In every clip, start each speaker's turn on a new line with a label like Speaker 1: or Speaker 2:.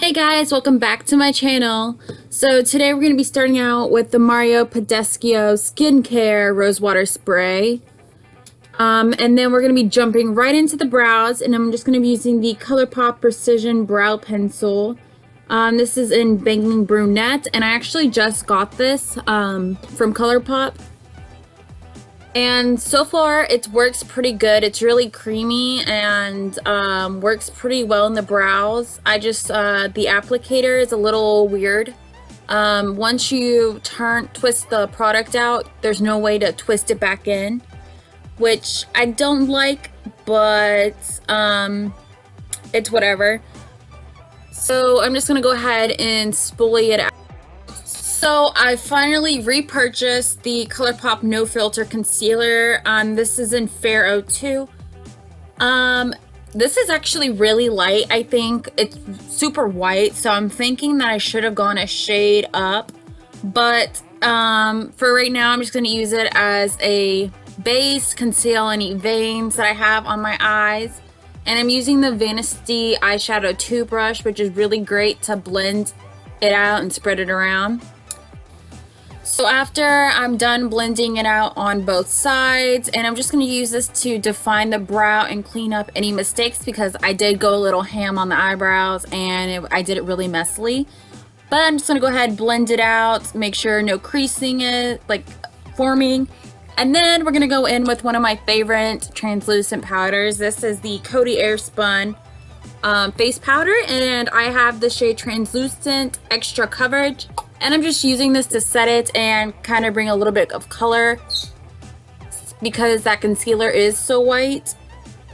Speaker 1: Hey guys, welcome back to my channel. So today we're going to be starting out with the Badescu Skincare Rose Water Spray. And then we're going to be jumping right into the brows, and I'm just going to be using the ColourPop Precision Brow Pencil. This is in Bangin Brunette, and I actually just got this from ColourPop. And so far it works pretty good. It's really creamy and works pretty well in the brows. The applicator is a little weird. Once you twist the product out, there's no way to twist it back in, which I don't like, but it's whatever. So I'm just gonna go ahead and spoolie it out. So I finally repurchased the ColourPop No Filter Concealer. This is in Fair 02. This is actually really light. I think it's super white, so I'm thinking that I should have gone a shade up. But for right now, I'm just going to use it as a base, conceal any veins that I have on my eyes. And I'm using the Badescu eyeshadow toothbrush, which is really great to blend it out and spread it around. So after I'm done blending it out on both sides, and I'm just going to use this to define the brow and clean up any mistakes, because I did go a little ham on the eyebrows and I did it really messily. But I'm just going to go ahead and blend it out, make sure no creasing is forming. And then we're going to go in with one of my favorite translucent powders. This is the Coty Airspun face powder, and I have the shade Translucent Extra Coverage. And I'm just using this to set it and kind of bring a little bit of color, because that concealer is so white.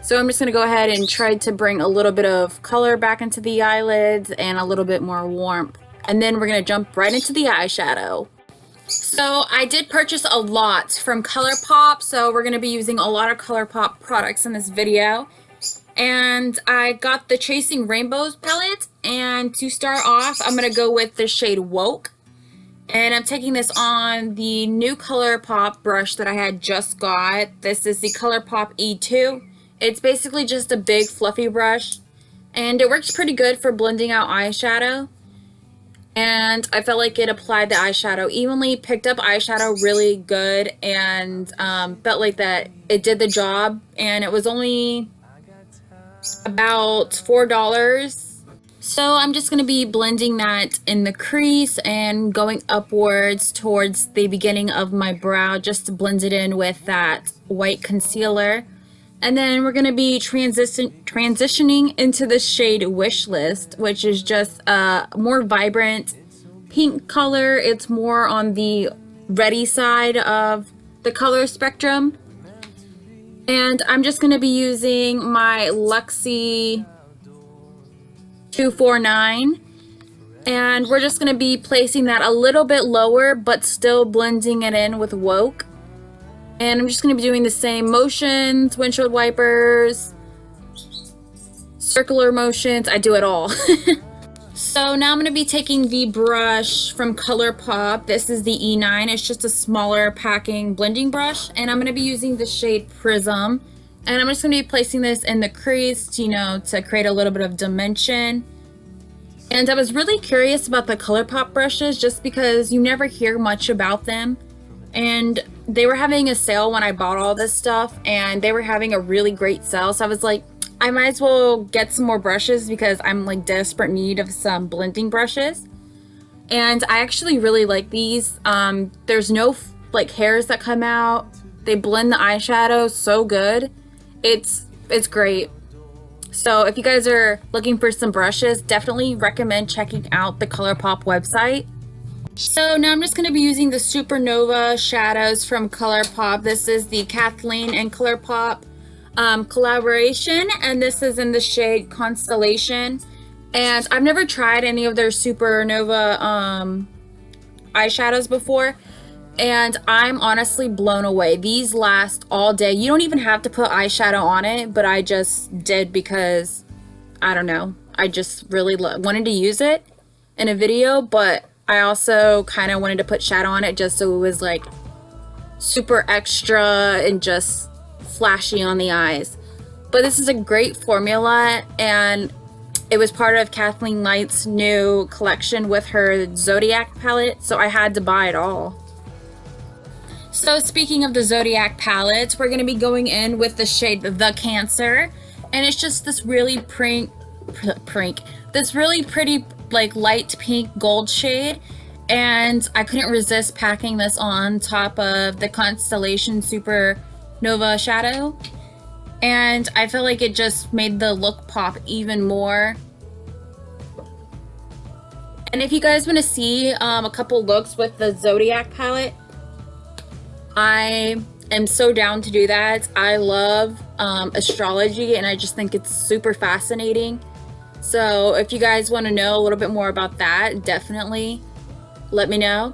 Speaker 1: So I'm just going to go ahead and try to bring a little bit of color back into the eyelids and a little bit more warmth. And then we're going to jump right into the eyeshadow. So I did purchase a lot from ColourPop, so we're going to be using a lot of ColourPop products in this video. And I got the Chasing Rainbows palette, and to start off, I'm going to go with the shade Woke. And I'm taking this on the new ColourPop brush that I had just got. This is the ColourPop E2. It's basically just a big fluffy brush, and it works pretty good for blending out eyeshadow. And I felt like it applied the eyeshadow evenly, picked up eyeshadow really good, and felt like that it did the job. And it was only about $4. So I'm just going to be blending that in the crease and going upwards towards the beginning of my brow, just to blend it in with that white concealer. And then we're going to be transitioning into the shade Wishlist, which is just a more vibrant pink color. It's more on the reddy side of the color spectrum. And I'm just going to be using my Luxie 249, and we're just going to be placing that a little bit lower, but still blending it in with Woke. And I'm just going to be doing the same motions, windshield wipers, circular motions. I do it all. So now I'm going to be taking the brush from ColourPop. This is the E9. It's just a smaller packing blending brush, and I'm going to be using the shade Prism. And I'm just going to be placing this in the crease, to create a little bit of dimension. And I was really curious about the ColourPop brushes, just because you never hear much about them. And they were having a sale when I bought all this stuff, and they were having a really great sale. So I was like, I might as well get some more brushes, because I'm desperate need of some blending brushes. And I actually really like these. There's no hairs that come out. They blend the eyeshadow so good. It's great. So if you guys are looking for some brushes, definitely recommend checking out the ColourPop website. So now I'm just going to be using the Supernova shadows from ColourPop. This is the Kathleen and ColourPop collaboration, and this is in the shade Constellation. And I've never tried any of their Supernova eyeshadows before, and I'm honestly blown away. These last all day. You don't even have to put eyeshadow on it, but I just did, because I don't know, I just really wanted to use it in a video, but I also kind of wanted to put shadow on it just so it was super extra and just flashy on the eyes. But this is a great formula, and it was part of Kathleen Light's new collection with her Zodiac palette, so I had to buy it all. So speaking of the Zodiac palettes, we're going to be going in with the shade The Cancer, and it's just this really this really pretty like light pink gold shade, and I couldn't resist packing this on top of the Constellation Supernova shadow, and I feel like it just made the look pop even more. And if you guys want to see a couple looks with the Zodiac palette, I am so down to do that. I love astrology, and I just think it's super fascinating. So if you guys want to know a little bit more about that, definitely let me know.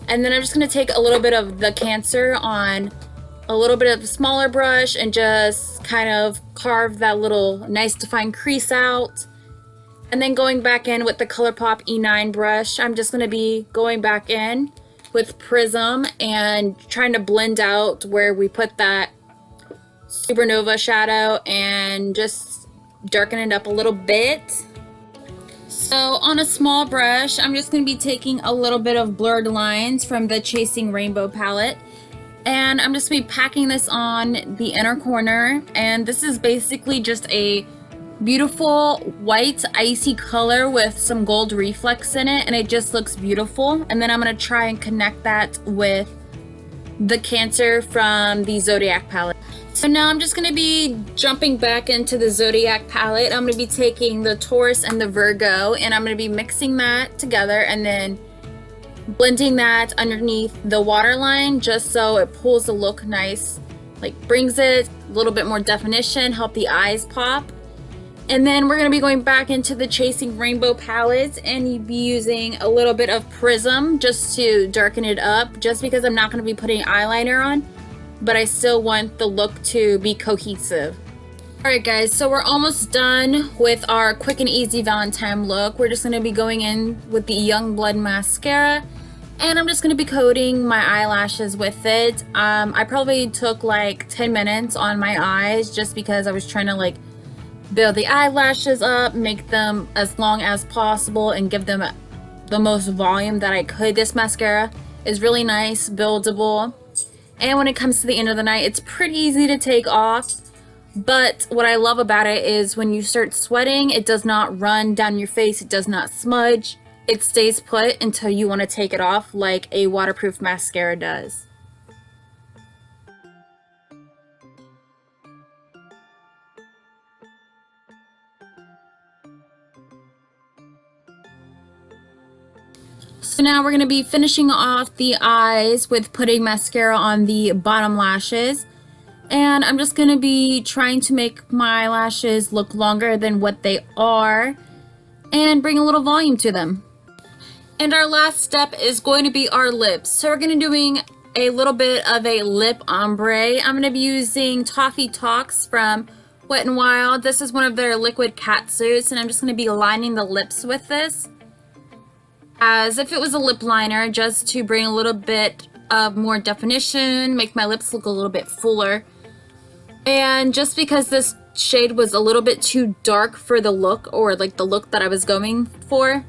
Speaker 1: And then I'm just going to take a little bit of the Cancer on a little bit of a smaller brush and just kind of carve that little nice defined crease out. And then going back in with the ColourPop E9 brush, I'm just going to be going back in with Prism and trying to blend out where we put that Supernova shadow and just darken it up a little bit. So on a small brush, I'm just going to be taking a little bit of blurred lines from the Chasing Rainbow palette, and I'm just going to be packing this on the inner corner. And this is basically just a beautiful white icy color with some gold reflex in it, and it just looks beautiful. And then I'm going to try and connect that with the Cancer from the Zodiac palette. So now I'm just going to be jumping back into the Zodiac palette. I'm going to be taking the Taurus and the Virgo, and I'm going to be mixing that together and then blending that underneath the waterline just so it pulls the look nice, like brings it a little bit more definition, help the eyes pop. And then we're going to be going back into the Chasing Rainbow palette, and you'd be using a little bit of Prism just to darken it up, just because I'm not going to be putting eyeliner on, but I still want the look to be cohesive. Alright guys, so we're almost done with our quick and easy Valentine look. We're just going to be going in with the YoungBlood Mascara, and I'm just going to be coating my eyelashes with it. I probably took like 10 minutes on my eyes just because I was trying to like build the eyelashes up, make them as long as possible, and give them the most volume that I could. This mascara is really nice, buildable, and when it comes to the end of the night, it's pretty easy to take off. But what I love about it is when you start sweating, it does not run down your face, it does not smudge. It stays put until you want to take it off like a waterproof mascara does. So now we're going to be finishing off the eyes with putting mascara on the bottom lashes. And I'm just going to be trying to make my lashes look longer than what they are and bring a little volume to them. And our last step is going to be our lips. So we're going to be doing a little bit of a lip ombre. I'm going to be using Toffee Talks from Wet n Wild. This is one of their liquid CatSuits, and I'm just going to be lining the lips with this as if it was a lip liner, just to bring a little bit of more definition, make my lips look a little bit fuller. And just because this shade was a little bit too dark for the look, or like the look that I was going for,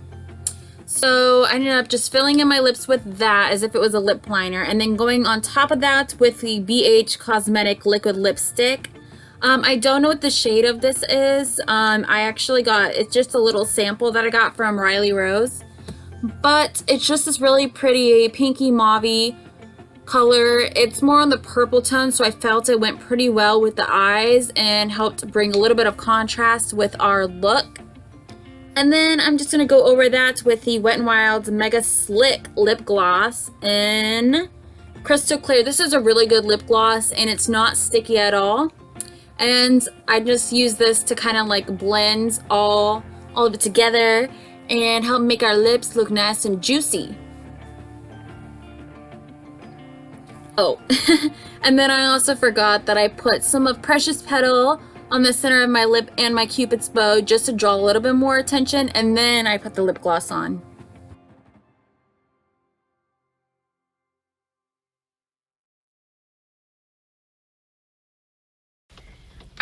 Speaker 1: so I ended up just filling in my lips with that as if it was a lip liner, and then going on top of that with the BH Cosmetic liquid lipstick. I don't know what the shade of this is. I actually got, it's just a little sample that I got from Riley Rose, but it's just this really pretty pinky mauve color. It's more on the purple tone, so I felt it went pretty well with the eyes and helped bring a little bit of contrast with our look. And then I'm just going to go over that with the Wet n Wild's Mega Slick Lip Gloss in Crystal Clear. This is a really good lip gloss, and it's not sticky at all. And I just use this to kind of like blend all of it together and help make our lips look nice and juicy. Oh, and then I also forgot that I put some of Precious Petal on the center of my lip and my Cupid's bow just to draw a little bit more attention, and then I put the lip gloss on.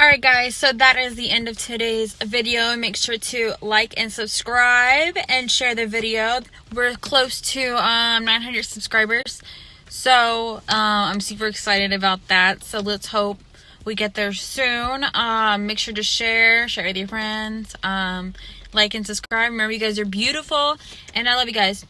Speaker 1: Alright guys, so that is the end of today's video. Make sure to like and subscribe and share the video. We're close to 900 subscribers, so I'm super excited about that. So let's hope we get there soon. Make sure to share with your friends, like and subscribe. Remember, you guys are beautiful, and I love you guys.